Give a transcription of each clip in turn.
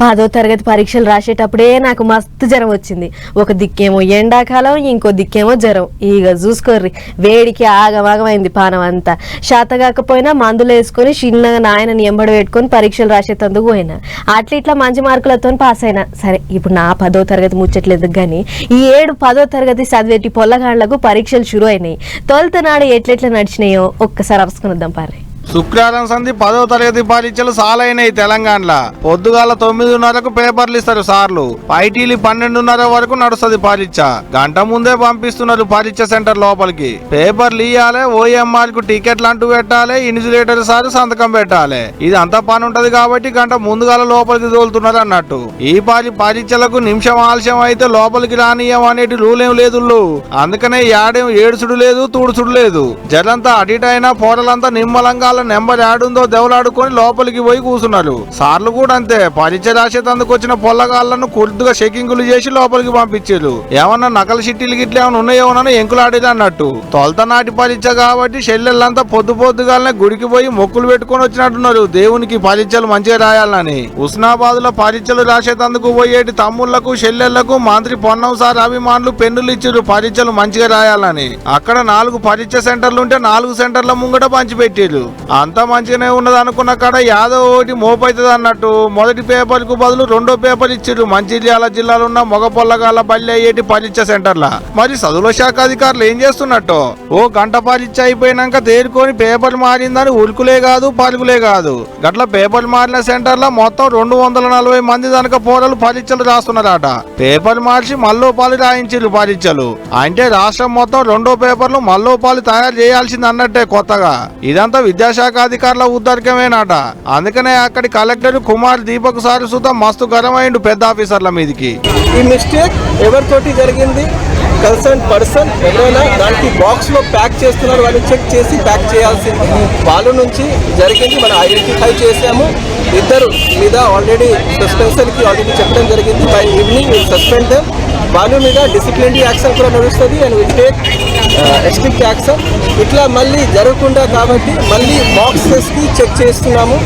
10వ తరగతి పరీక్షలు రాసేటప్పుడే నాకు మస్తు జ్వరం వచ్చింది. ఒక దిక్కేమో ఎండాకాలం, ఇంకో దిక్కేమో జ్వరం. ఇక చూసుకోర్రి, వేడికి ఆగమాగమైంది పానం అంతా. శాత కాకపోయినా మందులు వేసుకొని చిన్నగా నాయనని ఎంబడి పెట్టుకొని పరీక్షలు రాసేటందుకు పోయినా. అట్లా ఇట్లా మంచి మార్కులతో పాస్ అయినా. సరే, ఇప్పుడు నా 10వ తరగతి ముచ్చట్లేదు కానీ ఈ 10వ తరగతి చదివేటి పొల్లగాళ్లకు పరీక్షలు షురు అయినాయి. తొలుత నాడు ఎట్లెట్లా నడిచినాయో ఒక్కసారి అవసుకుని వద్దాం పారి. శుక్రవారం సంధి 10వ తరగతి పరీక్షలు సాలైనాయి తెలంగాణలో. పొద్దుగాల 9:30కు పేపర్లు ఇస్తారు సార్లు. ఐటీలు 12:30 వరకు నడుస్తుంది పరీక్ష. గంట ముందే పంపిస్తున్నారు పరీక్ష సెంటర్ లోపలికి. పేపర్లు ఇయ్యాలి, ఓఎంఆర్ కు టికెట్లు అంటూ పెట్టాలి, ఇన్సులేటర్ సార్ సంతకం పెట్టాలి. ఇది అంతా పని ఉంటది కాబట్టి గంట ముందుగాల లోపలికి తోలుతున్నారు అన్నట్టు. ఈ పరీక్షలకు నిమిషం ఆలస్యం అయితే లోపలికి రానియం అనేటి రూల్ ఏం లేదు. అందుకనే యాడేం ఏడుచుడు లేదు, తూడుచుడు లేదు. జలంతా అడిటైనా పోటలంతా నిమ్మలంగా నెంబర్ యాడుందో దెవలాడుకొని లోపలికి పోయి కూర్చున్నారు. సార్లు కూడా అంతే. పరీక్ష రాసేందుకు వచ్చిన పొల్లగాళ్లను కొద్దిగా చెకింగులు చేసి లోపలికి పంపించారు. ఏమన్నా నకల చిట్టీలు గిట్ల ఏమైనా ఉన్నాయోనని ఎంకులాడేది అన్నట్టు. తొలత నాటి పరీక్ష కాబట్టి చెల్లెళ్ళంతా పొద్దుగాలనే గుడికి పోయి మొక్కులు పెట్టుకొని వచ్చినట్టున్నారు, దేవునికి పరీక్షలు మంచిగా రాయాలని. హుస్నాబాద్ లో పరీక్షలు రాసేందుకు పోయేటి తమ్ముళ్లకు చెల్లెళ్లకు మంత్రి పొన్నం సార్ అభిమానులు పెన్నులు ఇచ్చారు పరీక్షలు మంచిగా రాయాలని. అక్కడ 4 పరీక్ష సెంటర్లు ఉంటే 4 సెంటర్ల ముంగట పంచిపెట్టారు. అంతా మంచిగానే ఉన్నది అనుకున్న కాడ యాదవ్ ఒకటి మోపైతుంది అన్నట్టు మొదటి పేపర్ కు బదులు 2వ పేపర్ ఇచ్చారు. మంచిర్యాల జిల్లాలో ఉన్న మొగ పొల్లగాల బల్లి అయ్యేటి పరీక్ష సెంటర్ల. మరి చదువుల శాఖ అధికారులు ఏం చేస్తున్నట్టు? ఓ గంట పరీక్ష అయిపోయినాక తేరుకొని పేపర్ మారిందని ఉరుకులే కాదు, పరుగులే కాదు. గట్ల పేపర్ మారిన సెంటర్ల మొత్తం 240 మంది దానిక పోరలు పరీక్షలు రాస్తున్నారట. పేపర్ మార్చి మల్లోపాలు రాయించారు పరీక్షలు. అంటే రాష్ట్రం మొత్తం 2వ పేపర్లు మల్లోపాలు తయారు చేయాల్సింది అన్నట్టే కొత్తగా. ఇదంతా విద్యాశాఖ అధికారుల ఉద్దరికమేనట. అందుకనే అక్కడి కలెక్టర్ కుమార్ దీపక్ సార్ సుతా మస్తు గరమైండు పెద్ద ఆఫీసర్ల మీదకి. ఈ మిస్టేక్ ఎవరితోటి జరిగింది? కన్సర్న్ పర్సన్ ఎవరైనా దానికి బాక్స్ లో ప్యాక్ చేస్తున్నారు, వాళ్ళు చెక్ చేసి ప్యాక్ చేయాల్సింది. వాళ్ళ నుంచి జరిగింది, మనం ఐడెంటిఫై చేసాము. 2 మీద ఆల్రెడీ సస్పెన్షన్ కి ఆల్రెడీ చెప్పడం జరిగింది. By evening will suspend them. వాళ్ళ మీద డిసిప్లినరీ యాక్షన్ కూడా నడుస్తుంది and will take strict action. ఇట్లా మళ్ళీ జరగకుండా కాబట్టి మళ్ళీ బాక్సెస్ కి చెక్ చేస్తున్నాము.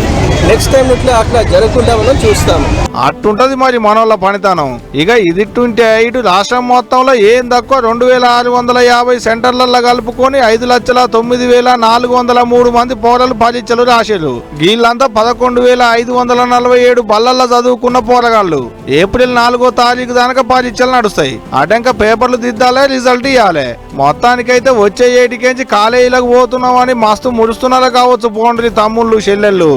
నెక్స్ట్ టైం ఇట్లా అట్లా జరగకుండా మనం చూస్తాము. అట్టుంటది మరి మనోళ్ళ పనితనం. ఇక ఇదిట్టుంటే ఇటు రాష్ట్రం మొత్తంలో ఏం తక్కువ 2650 సెంటర్లలో కలుపుకొని 5,09,403 మంది పోరలు పరీక్షలు రాశారు. వీళ్ళంతా 11,547 బల్లల్లో చదువుకున్న పోరగాళ్ళు. ఏప్రిల్ 4వ తారీఖు దాకా పరీక్షలు నడుస్తాయి. అటంక పేపర్లు దిద్దాలే, రిజల్ట్ ఇవ్వాలి. మొత్తానికైతే వచ్చే ఏటికేంచి కాలేజీలకు పోతున్నామని మస్తు ముడుస్తున్నారు కావచ్చు పోండ్రి తమ్ముళ్ళు చెల్లెళ్ళు.